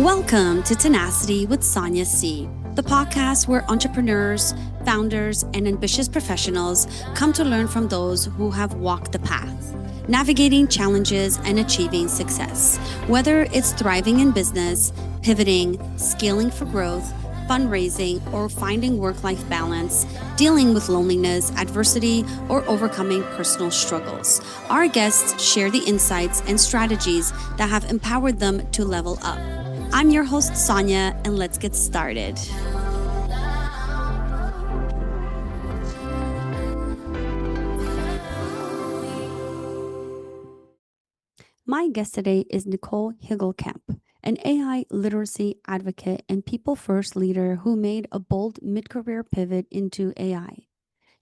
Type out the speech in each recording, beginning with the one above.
Welcome to Tenacity with Sonia C, the podcast where entrepreneurs, founders, and ambitious professionals come to learn from those who have walked the path, navigating challenges and achieving success. Whether it's thriving in business, pivoting, scaling for growth, fundraising, or finding work-life balance, dealing with loneliness, adversity, or overcoming personal struggles. Our guests share the insights and strategies that have empowered them to level up. I'm your host, Sonia, and let's get started. My guest today is Nicole Hilgenkamp, an AI literacy advocate and people-first leader who made a bold mid-career pivot into AI.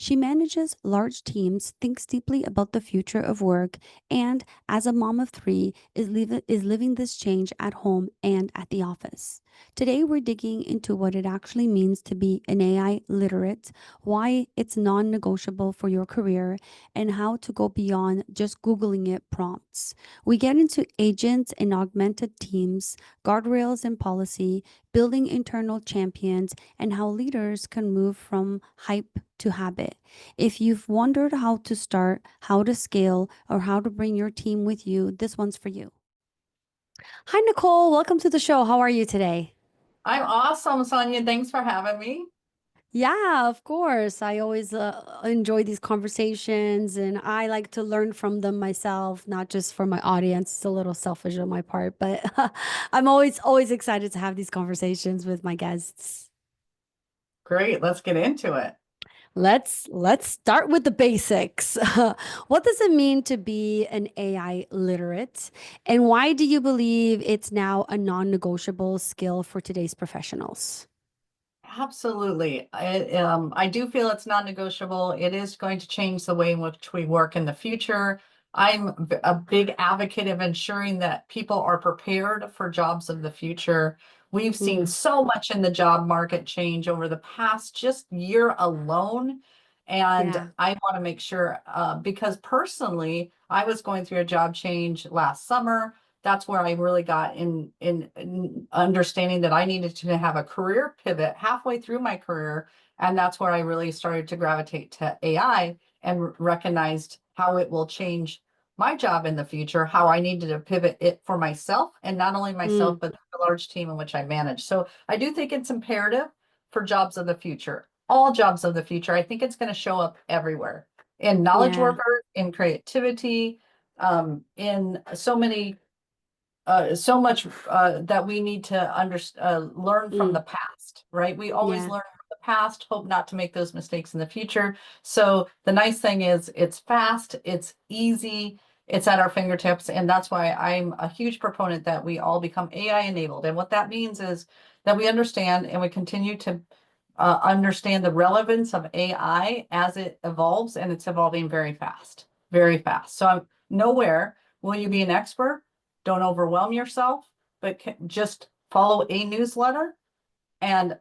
She manages large teams, thinks deeply about the future of work, and as a mom of three, is living this change at home and at the office. Today, we're digging into what it actually means to be an AI literate, why it's non-negotiable for your career, and how to go beyond just Googling it prompts. We get into agents and augmented teams, guardrails and policy, building internal champions, and how leaders can move from hype to habit. If you've wondered how to start, how to scale, or how to bring your team with you, this one's for you. Hi, Nicole. Welcome to the show. How are you today? I'm awesome, Sonia. Thanks for having me. Yeah, of course. I always enjoy these conversations and I like to learn from them myself, not just for my audience. It's a little selfish on my part, but I'm always excited to have these conversations with my guests. Great. Let's get into it. Let's start with the basics. What does it mean to be an AI literate? And why do you believe it's now a non-negotiable skill for today's professionals? Absolutely. I do feel it's non-negotiable. It is going to change the way in which we work in the future. I'm a big advocate of ensuring that people are prepared for jobs of the future. We've seen Mm, so much in the job market change over the past just year alone. And yeah. I want to make sure, because personally, I was going through a job change last summer. That's where I really got in understanding that I needed to have a career pivot halfway through my career. And that's where I really started to gravitate to AI and recognized how it will change my job in the future, how I needed to pivot it for myself, and not only myself, Mm, but the large team in which I manage. So I do think it's imperative for jobs of the future, all jobs of the future. I think it's going to show up everywhere in knowledge yeah. workers, in creativity, in so much that we need to learn from Mm, the past, right? We always yeah. learn from the past, hope not to make those mistakes in the future. So the nice thing is it's fast, it's easy, it's at our fingertips. And that's why I'm a huge proponent that we all become AI enabled. And what that means is that we understand and we continue to understand the relevance of AI as it evolves, and it's evolving very fast, very fast. So I'm nowhere will you be an expert. Don't overwhelm yourself, but just follow a newsletter and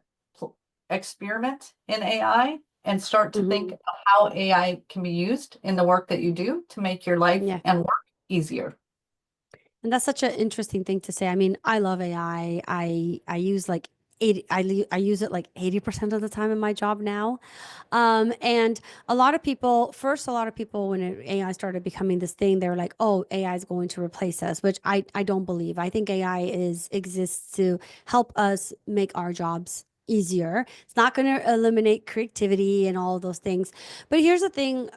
experiment in AI and start to think Hmm. of how AI can be used in the work that you do to make your life Yeah. and work easier. And that's such an interesting thing to say. I mean, I love AI. I use like 80, I use it like 80% of the time in my job now. And a lot of people, when AI started becoming this thing, they were like, oh, AI is going to replace us, which I don't believe. I think AI exists to help us make our jobs easier. It's not going to eliminate creativity and all of those things. But here's the thing,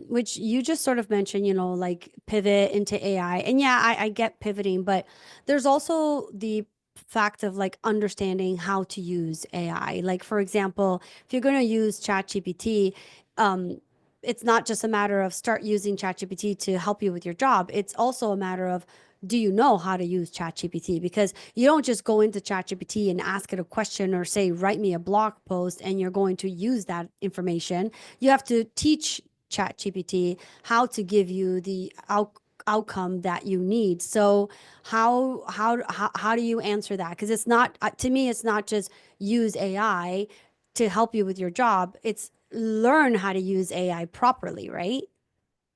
which you just sort of mentioned, like pivot into AI. And yeah, I get pivoting, but there's also the fact of like understanding how to use AI. Like, for example, if you're going to use ChatGPT, um, it's not just a matter of start using ChatGPT to help you with your job. It's also a matter of do you know how to use ChatGPT? Because you don't just go into ChatGPT and ask it a question or say, write me a blog post and you're going to use that information. You have to teach ChatGPT how to give you the outcome that you need. So how do you answer that? Because it's not to me, it's not just use AI to help you with your job. It's learn how to use AI properly, right?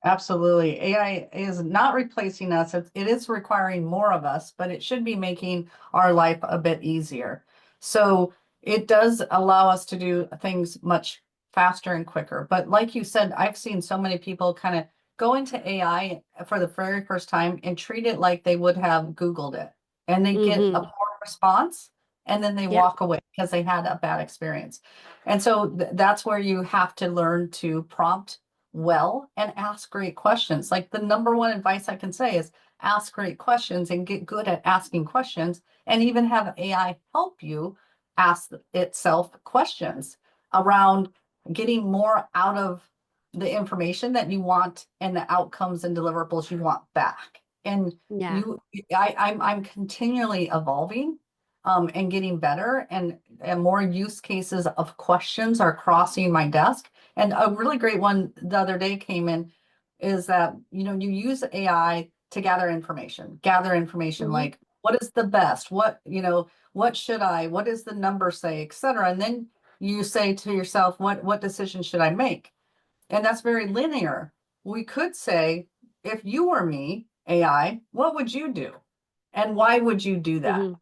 Absolutely. AI is not replacing us. It is requiring more of us, but it should be making our life a bit easier. So it does allow us to do things much faster and quicker. But like you said, I've seen so many people kind of go into AI for the very first time and treat it like they would have Googled it. And they get a Mm-hmm. poor response and then they Yep. walk away because they had a bad experience. And so that's where you have to learn to prompt well and ask great questions. Like the number one advice I can say is ask great questions and get good at asking questions and even have AI help you ask itself questions around getting more out of the information that you want and the outcomes and deliverables you want back. And Yeah. you I'm continually evolving and getting better and more use cases of questions are crossing my desk. And a really great one the other day came in is that, you use AI to gather information Mm-hmm. like what is the best, what should what does the number say, et cetera. And then you say to yourself, what decision should I make? And that's very linear. We could say, if you were me, AI, what would you do? And why would you do that? Mm-hmm.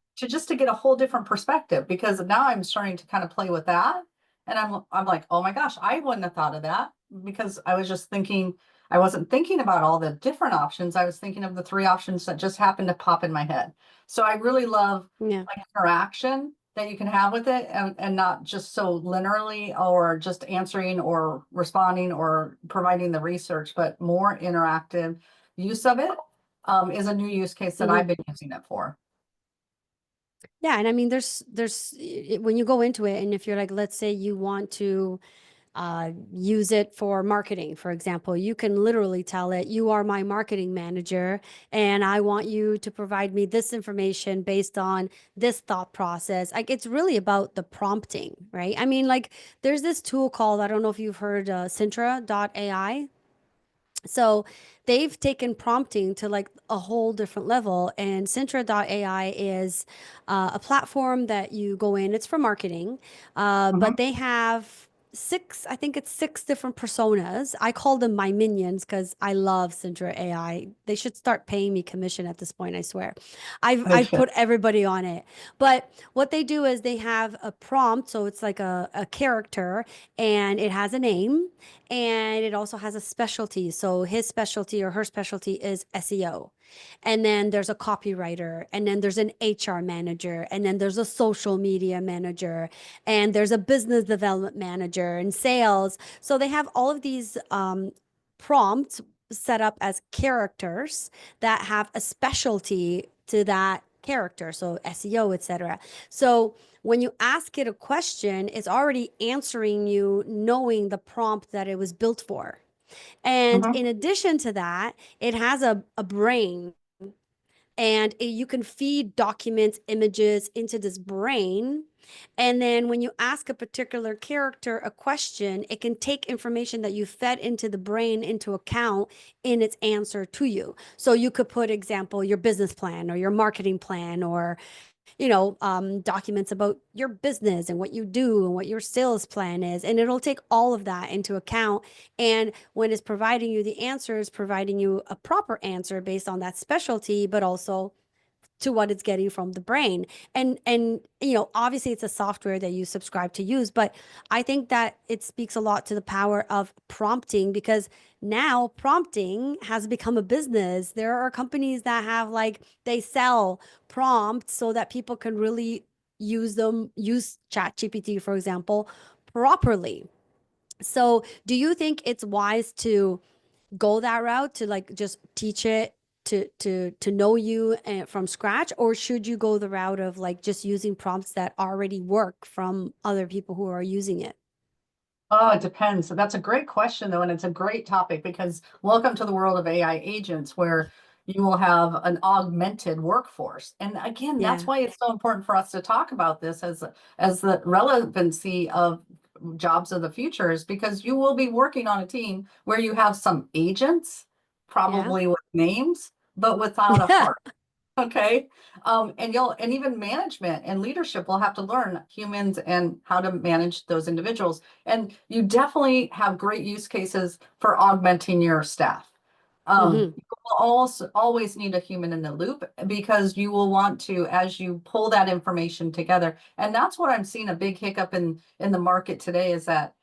To get a whole different perspective, because now I'm starting to kind of play with that. And I'm like, oh my gosh, I wouldn't have thought of that because I was just thinking, I wasn't thinking about all the different options. I was thinking of the three options that just happened to pop in my head. So I really love Yeah. like interaction that you can have with it and not just so linearly or just answering or responding or providing the research, but more interactive use of it is a new use case that Mm-hmm. I've been using it for. Yeah, and I mean, when you go into it, and if you're like, let's say you want to use it for marketing, for example, you can literally tell it, you are my marketing manager, and I want you to provide me this information based on this thought process. Like, it's really about the prompting, right? I mean, like, there's this tool called, I don't know if you've heard Cintra.ai. So they've taken prompting to like a whole different level. And Cintra.ai is a platform that you go in, it's for marketing, Mhm. but they have I think it's six different personas. I call them my minions because I love Cintra AI. They should start paying me commission at this point, I swear. They I've should. put everybody on it. But what they do is they have a prompt, so it's like a character and it has a name and it also has a specialty. So his specialty or her specialty is SEO. And then there's a copywriter, and then there's an HR manager, and then there's a social media manager, and there's a business development manager and sales. So they have all of these prompts set up as characters that have a specialty to that character, so SEO, etc. So when you ask it a question, it's already answering you knowing the prompt that it was built for. And Mhm. in addition to that, it has a brain, and you can feed documents, images into this brain. And then when you ask a particular character a question, it can take information that you fed into the brain into account in its answer to you. So you could put, example, your business plan or your marketing plan, or documents about your business and what you do and what your sales plan is. And it'll take all of that into account. And when it's providing you the answers, providing you a proper answer based on that specialty, but also to what it's getting from the brain. And obviously it's a software that you subscribe to use, but I think that it speaks a lot to the power of prompting, because now prompting has become a business. There are companies that have, like, they sell prompts so that people can really use ChatGPT, for example, properly. So do you think it's wise to go that route, to like just teach it to know you from scratch, or should you go the route of like just using prompts that already work from other people who are using it? Oh, it depends. So that's a great question, though, and it's a great topic because welcome to the world of AI agents where you will have an augmented workforce. And again, that's Yeah. why it's so important for us to talk about this as the relevancy of jobs of the future is because you will be working on a team where you have some agents, Yeah. probably with names, but without a Yeah. heart. Okay. And even management and leadership will have to learn humans and how to manage those individuals. And you definitely have great use cases for augmenting your staff. Hmm. You will also always need a human in the loop because you will want to, as you pull that information together. And that's what I'm seeing a big hiccup in the market today is that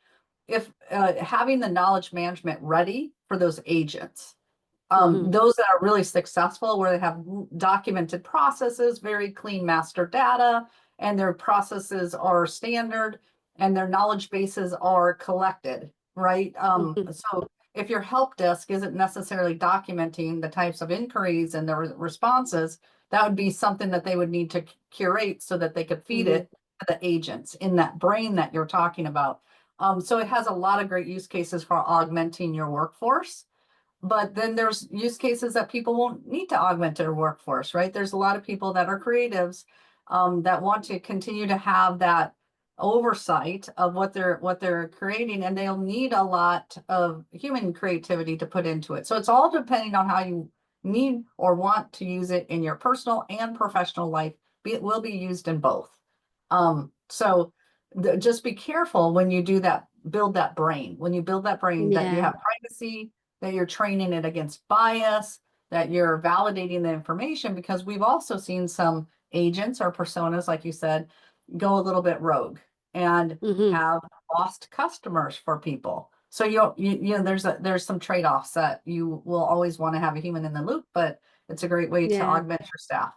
if having the knowledge management ready for those agents, Hmm. those that are really successful, where they have documented processes, very clean master data, and their processes are standard and their knowledge bases are collected, right? Hmm. So if your help desk isn't necessarily documenting the types of inquiries and the responses, that would be something that they would need to curate so that they could feed Hmm. it to the agents in that brain that you're talking about. So it has a lot of great use cases for augmenting your workforce. But then there's use cases that people won't need to augment their workforce, right? There's a lot of people that are creatives that want to continue to have that oversight of what they're creating, and they'll need a lot of human creativity to put into it. So it's all depending on how you need or want to use it in your personal and professional life. It will be used in both. So just be careful when you do that, build that brain. When you build that brain, that you Yeah. have privacy, that you're training it against bias, that you're validating the information, because we've also seen some agents or personas, like you said, go a little bit rogue and Hmm. have lost customers for people. So there's some trade-offs that you will always want to have a human in the loop, but it's a great way to Yeah. augment your staff.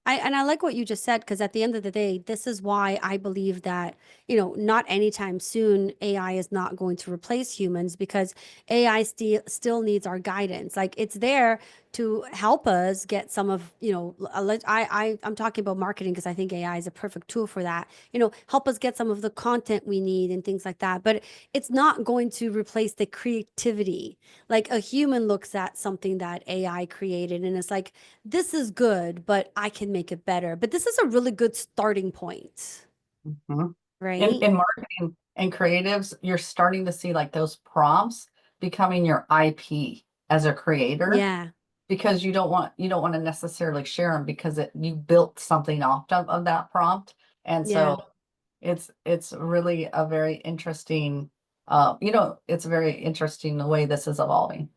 I like what you just said because at the end of the day, this is why I believe that, not anytime soon AI is not going to replace humans because AI still needs our guidance. Like it's there to help us get some of, I'm talking about marketing because I think AI is a perfect tool for that. Help us get some of the content we need and things like that. But it's not going to replace the creativity. Like a human looks at something that AI created and it's like, this is good, but I can make it better. But this is a really good starting point, Mhm. In right? in marketing and creatives, you're starting to see like those prompts becoming your IP as a creator, Yeah, because you don't want to necessarily share them because you built something off of that prompt. And yeah, so it's really a very interesting it's very interesting the way this is evolving.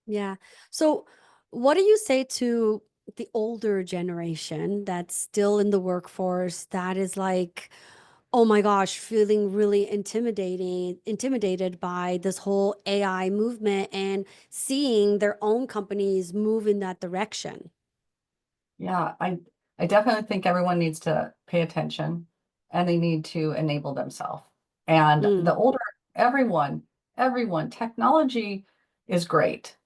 yeah. So, what do you say to the older generation that's still in the workforce that is like, oh my gosh, feeling really intimidated by this whole AI movement and seeing their own companies move in that direction? Yeah, I definitely think everyone needs to pay attention and they need to enable themselves. And Mm, the older everyone, everyone, technology is great.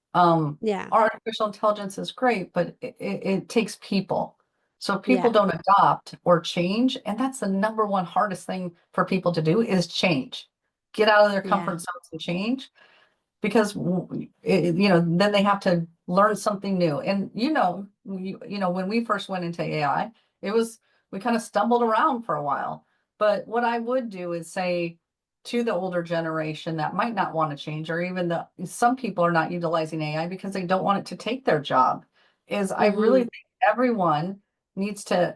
yeah, Artificial intelligence is great, but it takes people. So if people yeah, don't adopt or change, and that's the number one hardest thing for people to do is change. Get out of their yeah. comfort zones and change, because then they have to learn something new. And when we first went into AI, it was we kind of stumbled around for a while. But what I would do is say to the older generation that might not want to change, or even some people are not utilizing AI because they don't want it to take their job, is I really Mm-hmm. think everyone needs to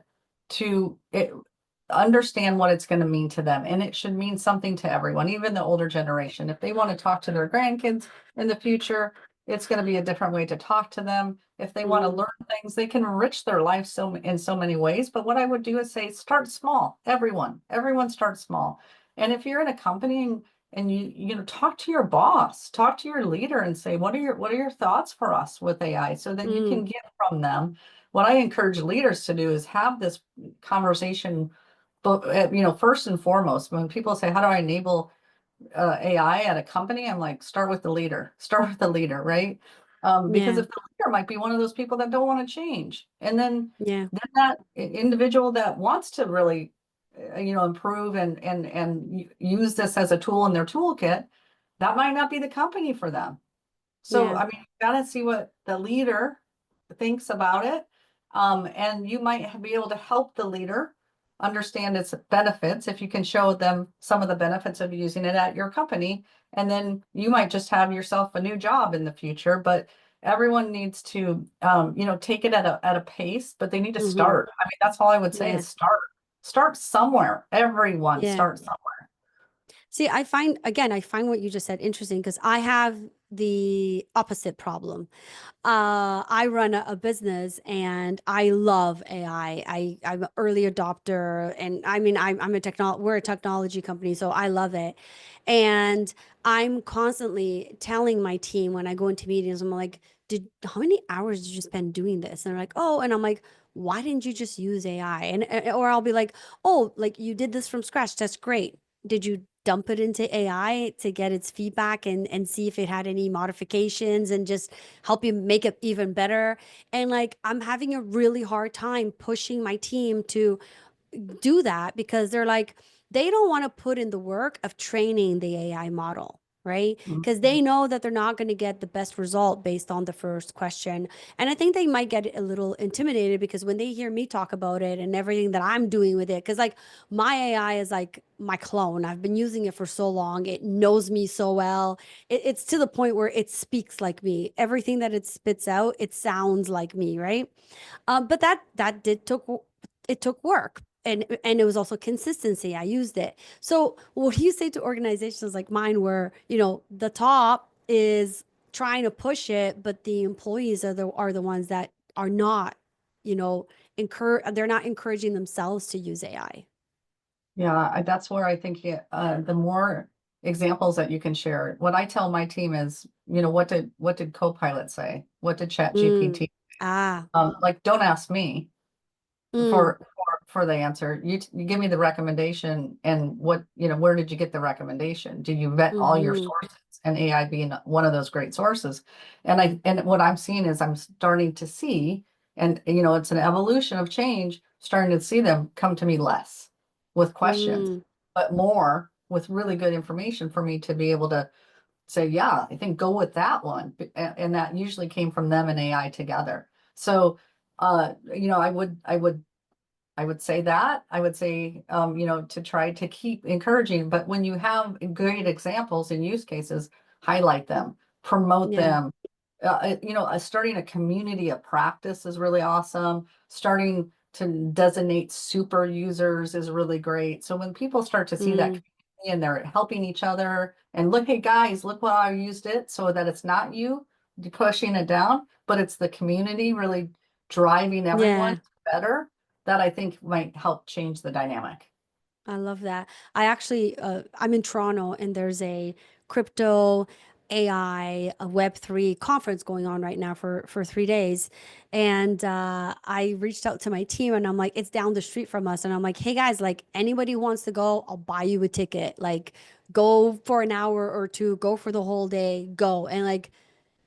understand what it's going to mean to them. And it should mean something to everyone, even the older generation. If they want to talk to their grandkids in the future, it's going to be a different way to talk to them. If they want to Mm-hmm. learn things, they can enrich their life in so many ways. But what I would do is say, start small. Everyone starts small. And if you're in a company and you talk to your boss, talk to your leader and say, what are your thoughts for us with AI? So that you can Mm, get from them. What I encourage leaders to do is have this conversation. But first and foremost, when people say, "How do I enable AI at a company?" I'm like, start with the leader. Start with the leader, right? Because yeah, if the leader might be one of those people that don't want to change, and yeah, then that individual that wants to really, improve and use this as a tool in their toolkit, that might not be the company for them. So, yeah, I mean, you gotta see what the leader thinks about it. And you might be able to help the leader understand its benefits if you can show them some of the benefits of using it at your company. And then you might just have yourself a new job in the future. But everyone needs to, take it at a pace, but they need to Hmm. start. I mean, that's all I would say Yeah. is start somewhere. Everyone Yeah. start somewhere. See, I find what you just said interesting because I have the opposite problem. I run a business and I love AI. I'm an early adopter, and I mean, we're a technology company, so I love it. And I'm constantly telling my team when I go into meetings, I'm like, how many hours did you spend doing this? And they're like, oh, and I'm like, why didn't you just use AI? Or I'll be like, oh, like you did this from scratch. That's great. Did you dump it into AI to get its feedback and see if it had any modifications and just help you make it even better? And like, I'm having a really hard time pushing my team to do that because they're like, they don't want to put in the work of training the AI model, right? Because Mhm. they know that they're not going to get the best result based on the first question. And I think they might get a little intimidated because when they hear me talk about it and everything that I'm doing with it, because like my AI is like my clone. I've been using it for so long. It knows me so well. It's to the point where it speaks like me. Everything that it spits out, it sounds like me, right? But that did took it took work, and it was also consistency. I used it. So what do you say to organizations like mine where, the top is trying to push it, but the employees are the ones that are not, they're not encouraging themselves to use AI. Yeah, that's where I think the more examples that you can share. What I tell my team is, what did Copilot say? What did Mm. ChatGPT? Ah. Like, don't ask me Mm. for the answer. You give me the recommendation, and where did you get the recommendation? Did you vet all your Mm-hmm. sources? And AI being one of those great sources. And what I'm seeing is I'm starting to see, and it's an evolution of change, starting to see them come to me less with questions, Mm. but more with really good information for me to be able to say, yeah, I think go with that one. And that usually came from them and AI together. So I would say that. I would say, to try to keep encouraging. But when you have great examples and use cases, highlight them, promote Yeah. them. Starting a community of practice is really awesome. Starting to designate super users is really great. So when people start to see that Mm. community and they're helping each other and look, hey guys, look what I used it, so that it's not you pushing it down, but it's the community really driving everyone Yeah. better, that I think might help change the dynamic. I love that. I'm in Toronto and there's a crypto AI, a Web3 conference going on right now for 3 days. And I reached out to my team and I'm like, it's down the street from us. And I'm like, hey guys, like anybody who wants to go, I'll buy you a ticket. Like go for an hour or two, go for the whole day, go. And like,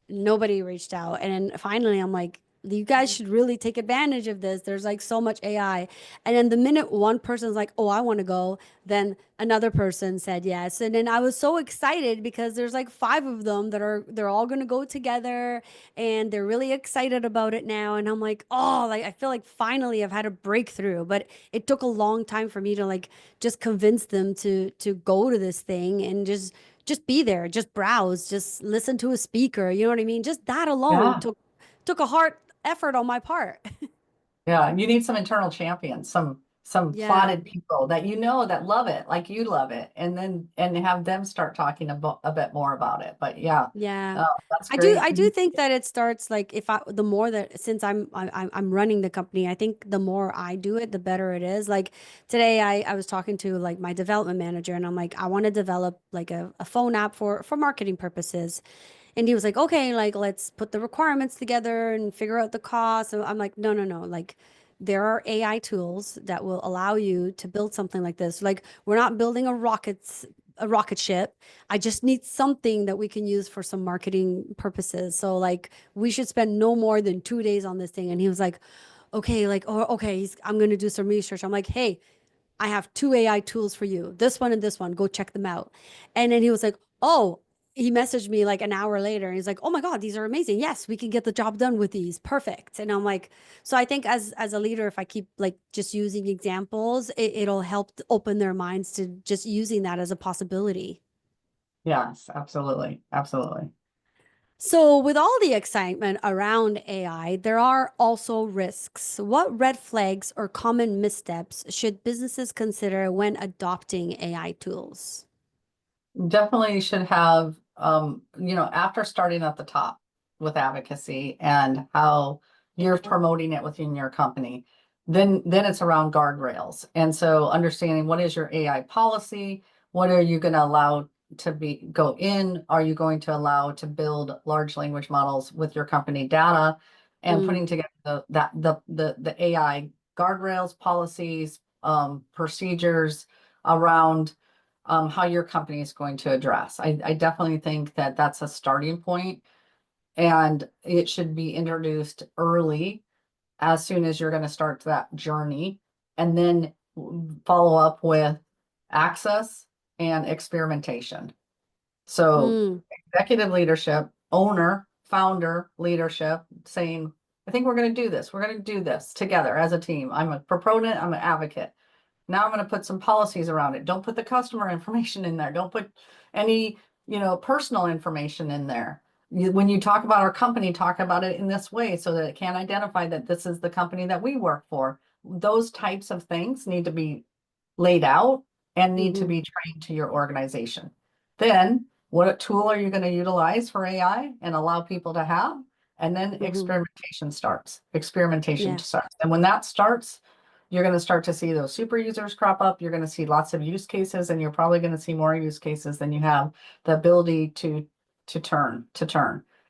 nobody reached out. And then finally, I'm like, you guys should really take advantage of this. There's like so much AI. And then the minute one person's like, oh, I want to go, then another person said yes. And then I was so excited because there's like five of them they're all going to go together and they're really excited about it now. And I'm like, oh, like I feel like finally I've had a breakthrough, but it took a long time for me to like just convince them to go to this thing and just be there, just browse, just listen to a speaker. You know what I mean? Just that alone Yeah. took a hard effort on my part. Yeah. You need some internal champions, some Yeah. plotted people that that love it, like you love it, and have them start talking about a bit more about it. But yeah, Yeah. that's I do great. I do think that it starts like if I the more that since I'm running the company, I think the more I do it, the better it is. Like today I was talking to like my development manager and I'm like, I want to develop like a phone app for marketing purposes. And he was like, okay, like let's put the requirements together and figure out the cost. And I'm like, no, no, no. Like there are AI tools that will allow you to build something like this. Like we're not building a rocket ship. I just need something that we can use for some marketing purposes. So like we should spend no more than 2 days on this thing. And he was like, okay, like, oh, okay, I'm gonna do some research. I'm like, hey, I have two AI tools for you, this one and this one. Go check them out. And then he was like, oh, he messaged me like an hour later and he's like, oh my God, these are amazing. Yes, we can get the job done with these. Perfect. And I'm like, so I think as a leader, if I keep like just using examples, it'll help open their minds to just using that as a possibility. Yes, absolutely. Absolutely. So, with all the excitement around AI, there are also risks. What red flags or common missteps should businesses consider when adopting AI tools? Definitely should have, after starting at the top with advocacy and how you're promoting it within your company, then it's around guardrails. And so understanding what is your AI policy? What are you going to allow to go in? Are you going to allow to build large language models with your company data and Mm, putting together the AI guardrails, policies, procedures around how your company is going to address. I definitely think that that's a starting point, and it should be introduced early as soon as you're going to start that journey, and then follow up with access and experimentation. So mm, executive leadership, owner, founder leadership saying, I think we're going to do this. We're going to do this together as a team. I'm a proponent, I'm an advocate. Now I'm going to put some policies around it. Don't put the customer information in there. Don't put any, personal information in there. When you talk about our company, talk about it in this way so that it can identify that this is the company that we work for. Those types of things need to be laid out and need to hmm be trained to your organization. Then, what tool are you going to utilize for AI and allow people to have? And then hmm experimentation starts. Experimentation Yeah. starts. And when that starts, you're going to start to see those super users crop up. You're going to see lots of use cases, and you're probably going to see more use cases than you have the ability to turn.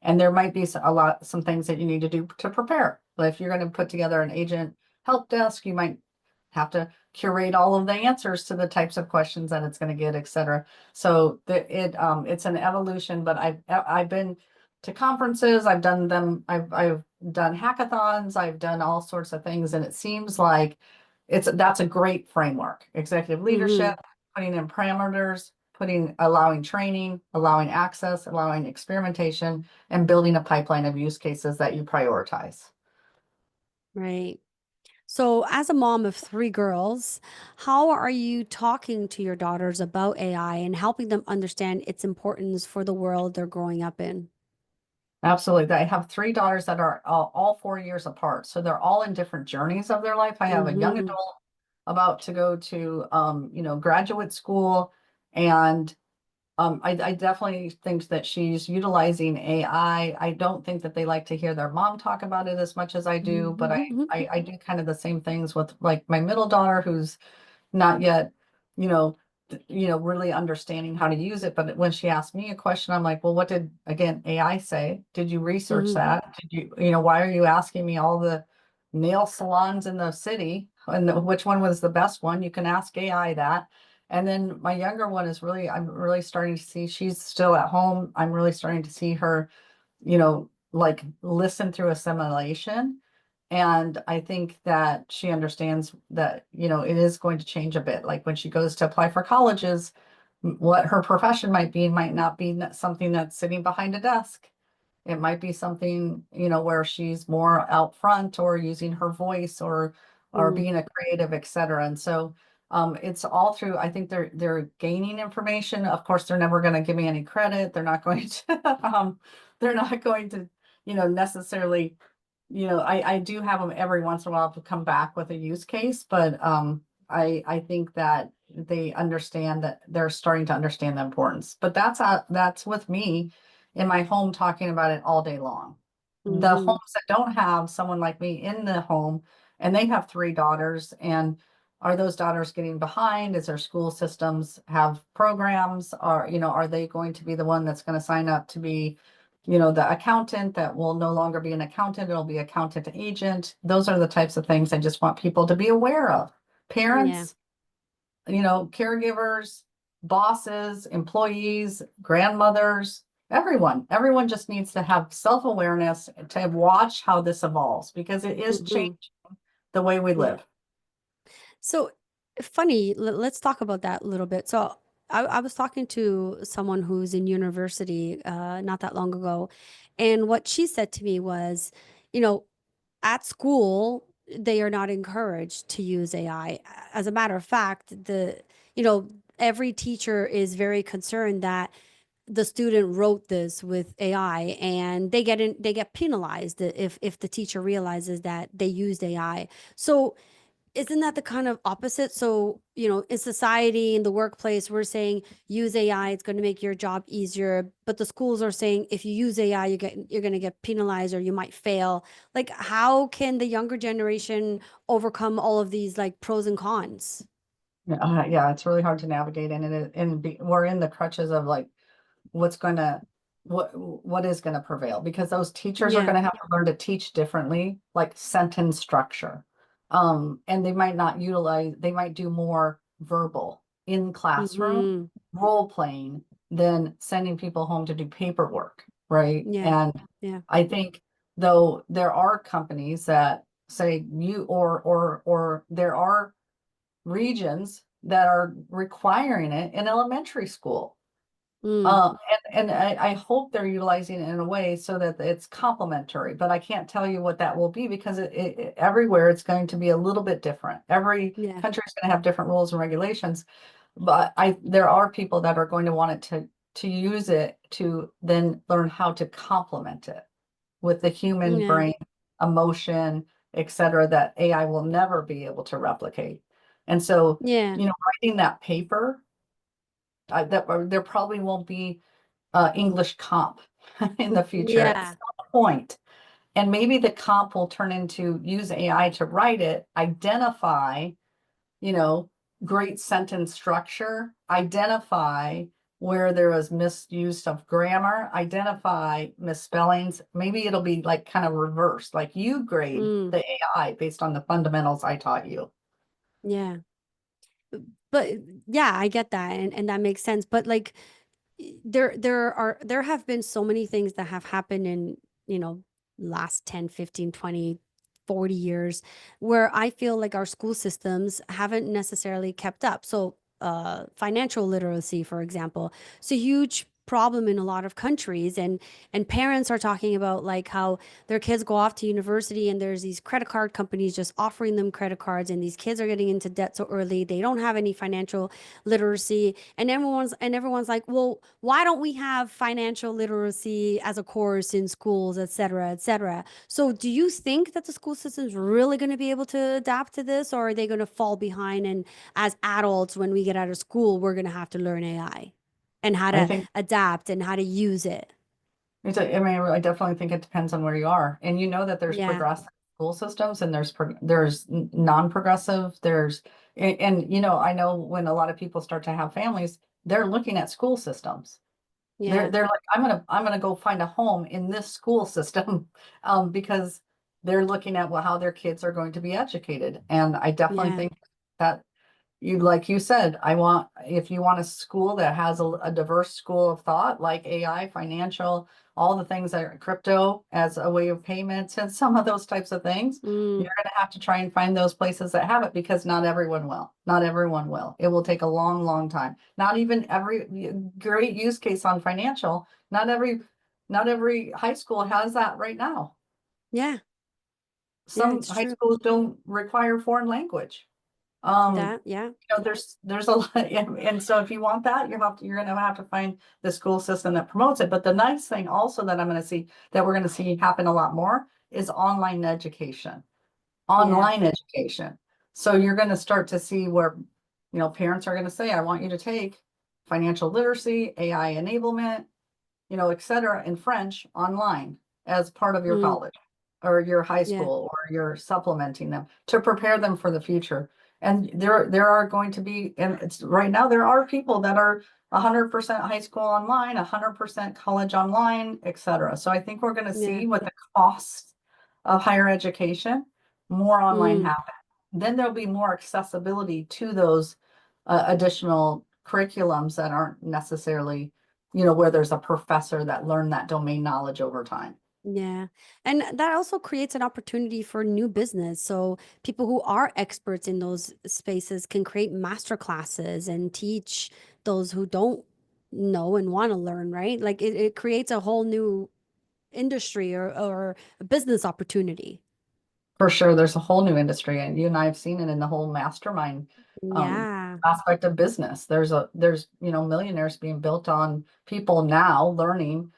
And there might be some things that you need to do to prepare. But if you're going to put together an agent help desk, you might have to curate all of the answers to the types of questions that it's going to get, et cetera. So it's an evolution, but I've been to conferences, I've done them, I've done hackathons, I've done all sorts of things, and it seems like that's a great framework. Executive leadership, hmm putting in parameters, allowing training, allowing access, allowing experimentation, and building a pipeline of use cases that you prioritize. Right. So, as a mom of three girls, how are you talking to your daughters about AI and helping them understand its importance for the world they're growing up in? Absolutely. I have three daughters that are all 4 years apart. So they're all in different journeys of their life. I have a young hmm adult about to go to, graduate school. And I definitely think that she's utilizing AI. I don't think that they like to hear their mom talk about it as much as I do, but I do kind of the same things with like my middle daughter, who's not yet, you know, really understanding how to use it. But when she asked me a question, I'm like, well, what did, again, AI say? Did you research hmm that? Did why are you asking me all the nail salons in the city and which one was the best one? You can ask AI that. And then my younger one I'm really starting to see, she's still at home. I'm really starting to see her, like listen through a simulation. And I think that she understands that, it is going to change a bit. Like when she goes to apply for colleges, what her profession might be might not be something that's sitting behind a desk. It might be something, where she's more out front or using her voice or hmm being a creative, et cetera. And so it's all through, I think they're gaining information. Of course, they're never going to give me any credit. They're not going to they're not going to, necessarily, I do have them every once in a while to come back with a use case, but I think that they understand that they're starting to understand the importance. But that's with me in my home talking about it all day long. The hmm homes that don't have someone like me in the home, and they have three daughters, and are those daughters getting behind? Is their school systems have programs? Are they going to be the one that's going to sign up to be, the accountant that will no longer be an accountant, it'll be accountant agent. Those are the types of things I just want people to be aware of. Yeah. Parents, caregivers, bosses, employees, grandmothers, everyone just needs to have self-awareness to watch how this evolves because it is changing hmm the way we Yeah. live. So funny, let's talk about that a little bit. So I was talking to someone who's in university not that long ago, and what she said to me was, you know, at school, they are not encouraged to use AI. As a matter of fact, you know, every teacher is very concerned that the student wrote this with AI, and they get penalized if the teacher realizes that they used AI. So isn't that the kind of opposite? So, in society, in the workplace, we're saying use AI, it's going to make your job easier. But the schools are saying if you use AI, you're going to get penalized or you might fail. Like, how can the younger generation overcome all of these like pros and cons? Yeah, it's really hard to navigate we're in the crutches of like what's gonna what is gonna prevail because those teachers are Yeah. gonna have to learn to teach differently, like sentence structure. And they might do more verbal in classroom Mm-hmm. role playing than sending people home to do paperwork, right? Yeah. And Yeah. I think though there are companies that say or there are regions that are requiring it in elementary school. Mm. And I hope they're utilizing it in a way so that it's complementary, but I can't tell you what that will be because everywhere it's going to be a little bit different. Every Yeah. country is going to have different rules and regulations, but there are people that are going to want it to use it to then learn how to complement it with the human Yeah. brain, emotion, et cetera, that AI will never be able to replicate. And so, Yeah. writing that paper, there probably won't be English comp in the future at Yeah. some point. And maybe the comp will turn into use AI to write it, identify, you know, great sentence structure, identify where there was misuse of grammar, identify misspellings. Maybe it'll be like kind of reversed, like you grade Mm. the AI based on the fundamentals I taught you. Yeah. But yeah, I get that, and that makes sense. But like, there have been so many things that have happened in, you know, last 10, 15, 20, 40 years, where I feel like our school systems haven't necessarily kept up. So financial literacy, for example, it's a huge problem in a lot of countries, and parents are talking about like how their kids go off to university and there's these credit card companies just offering them credit cards, and these kids are getting into debt so early. They don't have any financial literacy, and everyone's like, well, why don't we have financial literacy as a course in schools, et cetera, et cetera. So do you think that the school system is really going to be able to adapt to this, or are they going to fall behind, and as adults when we get out of school we're going to have to learn AI and how I to think adapt and how to use it? I mean, I definitely think it depends on where you are. And that there's Yeah. progressive school systems and there's non-progressive, I know when a lot of people start to have families, they're looking at school systems. They're Yeah. they're like, I'm gonna go find a home in this school system, because they're looking at how their kids are going to be educated. And I definitely Yeah. think that like you said, if you want a school that has a diverse school of thought, like AI, financial, all the things that are crypto as a way of payments and some of those types of things, Mm. you're going to have to try and find those places that have it because not everyone will. Not everyone will. It will take a long, long time. Not even every great use case on financial, not every high school has that right now. Yeah. Yeah, Some it's high true. schools don't require foreign language. Um, That, yeah. there's a lot, and so if you want that, you're gonna have to find the school system that promotes it. But the nice thing also that we're gonna see happen a lot more is online education. Yeah. Online education. So you're gonna start to see where, parents are gonna say, I want you to take financial literacy, AI enablement, et cetera, in French online as part of your Mm. college or your high Yeah. school, or you're supplementing them to prepare them for the future. And there are going to be, and it's right now there are people that are 100% high school online, 100% college online, et cetera. So I think we're going to Yeah. see with the cost of higher education, more online Mm. happen. Then there'll be more accessibility to those additional curriculums that aren't necessarily where there's a professor that learned that domain knowledge over time. Yeah. And that also creates an opportunity for new business. So people who are experts in those spaces can create master classes and teach those who don't know and want to learn, right? Like it creates a whole new industry or a business opportunity. For sure, there's a whole new industry, and you and I have seen it in the whole mastermind Yeah. aspect of business. There's millionaires being built on people now learning,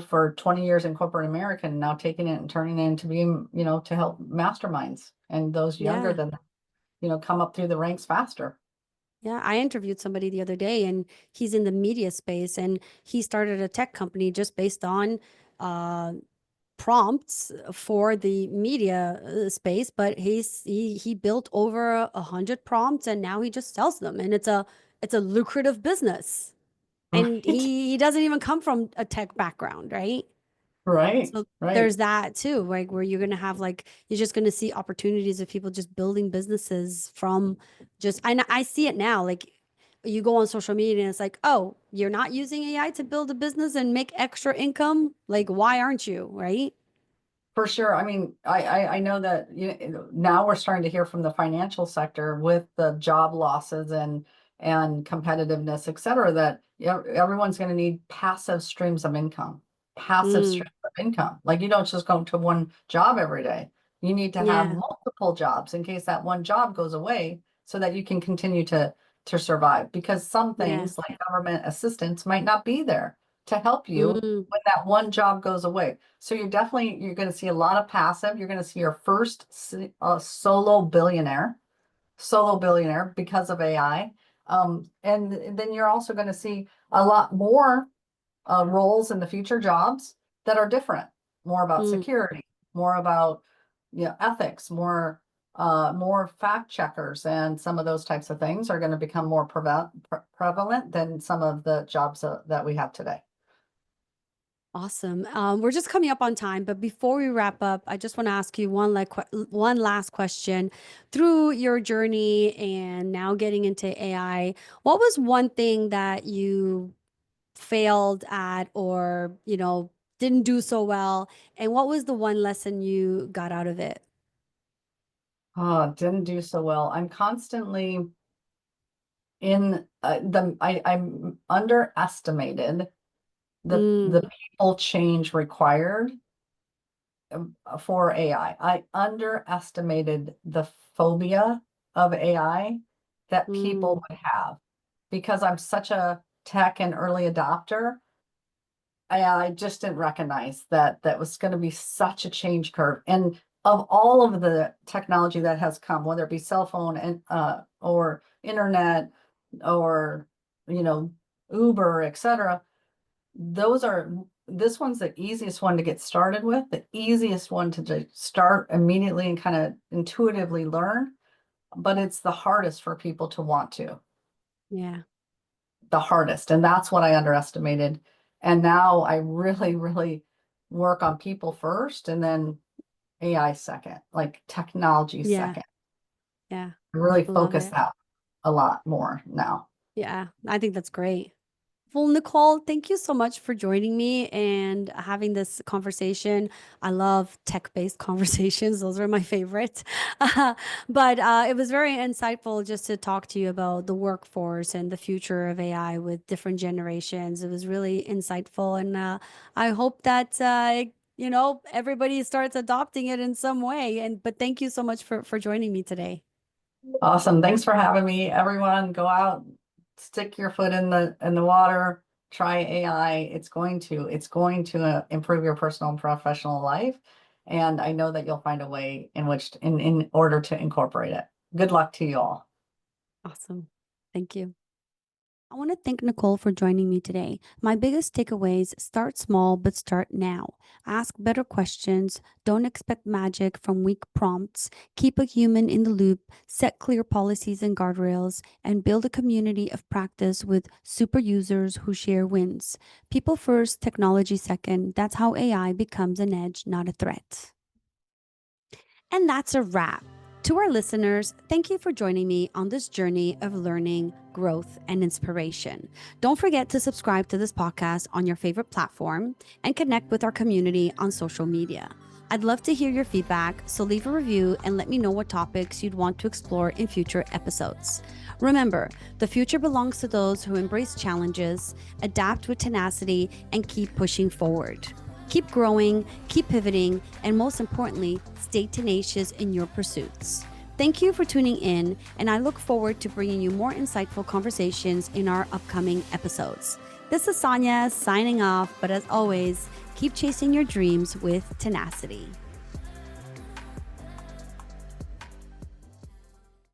for 20 years in corporate America and now taking it and turning it into being, to help masterminds and those younger Yeah. than, come up through the ranks faster. Yeah, I interviewed somebody the other day and he's in the media space and he started a tech company just based on uh prompts for the media space, but he built over 100 prompts and now he just sells them and it's a lucrative business. And Right, he doesn't even come from a tech background, right? right, So right. there's that too, like where you're gonna have like you're just gonna see opportunities of people just building businesses from just I see it now. Like you go on social media and it's like, oh, you're not using AI to build a business and make extra income? Like, why aren't you? Right? For sure. I mean, I know that now we're starting to hear from the financial sector with the job losses and competitiveness, et cetera, that everyone's going to need passive streams of income. Passive Mm, streams of income. Like you don't just go to one job every day. You need to have yeah, multiple jobs in case that one job goes away so that you can continue to survive. Because some yeah. things like government assistance might not be there to help you Mm, when that one job goes away. So you're going to see a lot of passive. You're going to see your first solo billionaire because of AI. And then you're also going to see a lot more roles in the future jobs that are different, more about mm. security, more about ethics, more fact checkers, and some of those types of things are going to become more prevalent than some of the jobs that we have today. Awesome. We're just coming up on time, but before we wrap up, I just want to ask you one last question. Through your journey and now getting into AI, what was one thing that you failed at or, didn't do so well? And what was the one lesson you got out of it? Oh, didn't do so well. I'm constantly in I'm underestimated the Mm, people change required for AI. I underestimated the phobia of AI that people mm, would have because I'm such a tech and early adopter. I just didn't recognize that that was going to be such a change curve. And of all of the technology that has come, whether it be cell phone and or internet or you know Uber, etc., those are this one's the easiest one to get started with, the easiest one to just start immediately and kind of intuitively learn, but it's the hardest for people to want to, yeah. the hardest. And that's what I underestimated. And now I really, really work on people first and then AI second, like technology Yeah. second. Yeah. I really Love focus it. that a lot more now. Yeah. I think that's great. Well, Nicole, thank you so much for joining me and having this conversation. I love tech-based conversations. Those are my favorite. But it was very insightful just to talk to you about the workforce and the future of AI with different generations. It was really insightful, and I hope that everybody starts adopting it in some way. And but thank you so much for joining me today. Awesome. Thanks for having me. Everyone, go out, stick your foot in the water, try AI. It's going to improve your personal and professional life. And I know that you'll find a way in which in order to incorporate it. Good luck to you all. Awesome. Thank you. I want to thank Nicole for joining me today. My biggest takeaways: start small, but start now. Ask better questions. Don't expect magic from weak prompts. Keep a human in the loop. Set clear policies and guardrails. And build a community of practice with super users who share wins. People first, technology second. That's how AI becomes an edge, not a threat. And that's a wrap. To our listeners, thank you for joining me on this journey of learning, growth, and inspiration. Don't forget to subscribe to this podcast on your favorite platform and connect with our community on social media. I'd love to hear your feedback, so leave a review and let me know what topics you'd want to explore in future episodes. Remember, the future belongs to those who embrace challenges, adapt with tenacity, and keep pushing forward. Keep growing, keep pivoting, and most importantly, stay tenacious in your pursuits. Thank you for tuning in, and I look forward to bringing you more insightful conversations in our upcoming episodes. This is Sonia signing off, but as always, keep chasing your dreams with tenacity.